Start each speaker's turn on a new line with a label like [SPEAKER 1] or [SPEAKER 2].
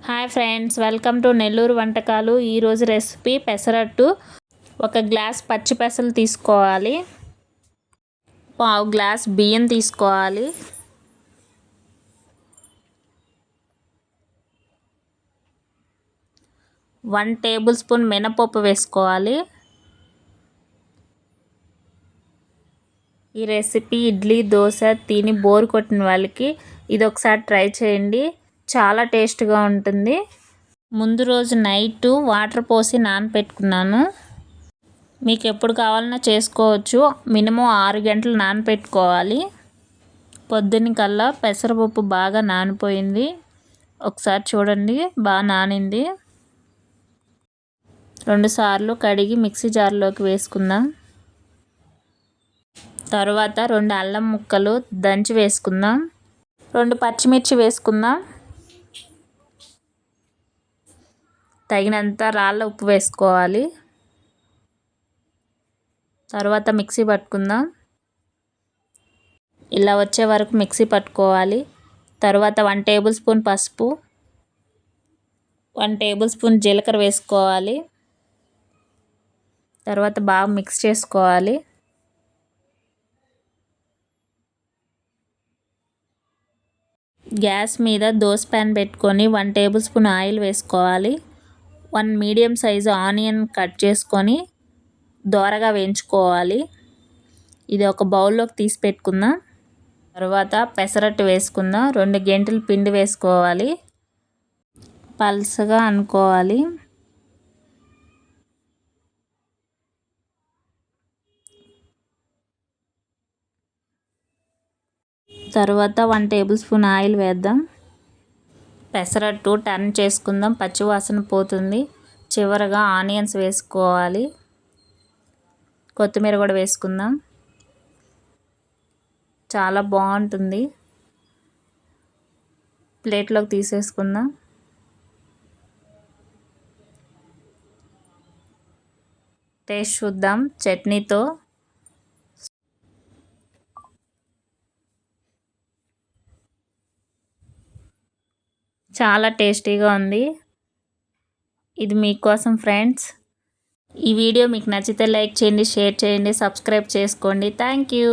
[SPEAKER 1] Hi friends, welcome to Nellore వంటకాలు. ఈరోజు recipe pesarattu. ఒక గ్లాస్ పచ్చి పెసలు తీసుకోవాలి, పావు గ్లాస్ బియ్యం తీసుకోవాలి, వన్ టేబుల్ స్పూన్ మినపప్పు వేసుకోవాలి. ఈ రెసిపీ ఇడ్లీ, దోశ తిని బోర్ కొట్టిన వాళ్ళకి ఇది ఒకసారి ట్రై చేయండి, చాలా టేస్ట్గా ఉంటుంది. ముందు రోజు నైట్ వాటర్ పోసి నానపెట్టుకున్నాను. మీకు ఎప్పుడు కావాలన్నా చేసుకోవచ్చు. మినిమం 6 గంటలు నానపెట్టుకోవాలి. పొద్దున్న కల్లా పెసరపప్పు బాగా నానిపోయింది. ఒకసారి చూడండి, బాగా నానింది. 2 సార్లు కడిగి మిక్సీ జార్లోకి వేసుకుందాం. తర్వాత 2 అల్లం ముక్కలు దంచి వేసుకుందాం. 2 పచ్చిమిర్చి వేసుకుందాం. తగినంత రాళ్ళ ఉప్పు వేసుకోవాలి. తర్వాత మిక్సీ పట్టుకుందాం. ఇలా వచ్చే వరకు మిక్సీ పట్టుకోవాలి. తర్వాత 1 టేబుల్ స్పూన్ పసుపు, 1 టేబుల్ స్పూన్ జీలకర్ర వేసుకోవాలి. తర్వాత బాగా మిక్స్ చేసుకోవాలి. గ్యాస్ మీద దోస ప్యాన్ పెట్టుకొని 1 టేబుల్ స్పూన్ ఆయిల్ వేసుకోవాలి. 1 మీడియం సైజు ఆనియన్ కట్ చేసుకొని దోరగా వేయించుకోవాలి. ఇది ఒక బౌల్లోకి తీసి పెట్టుకుందాం. తర్వాత పెసరట్టు వేసుకుందాం. 2 గంటలు పిండి వేసుకోవాలి, పల్సగా అనుకోవాలి. తర్వాత 1 టేబుల్ స్పూన్ ఆయిల్ వేద్దాం. పెసరట్టు టర్న్ చేసుకుందాం, పచ్చివాసన పోతుంది. చివరగా ఆనియన్స్ వేసుకోవాలి. కొత్తిమీర కూడా వేసుకుందాం. చాలా బాగుంటుంది. ప్లేట్లోకి తీసేసుకుందాం. టేస్ట్ చూద్దాం చట్నీతో. చాలా టేస్టీగా ఉంది. ఇది మీకోసం ఫ్రెండ్స్. ఈ వీడియో మీకు నచ్చితే లైక్ చేయండి, షేర్ చేయండి, సబ్స్క్రైబ్ చేసుకోండి. Thank you.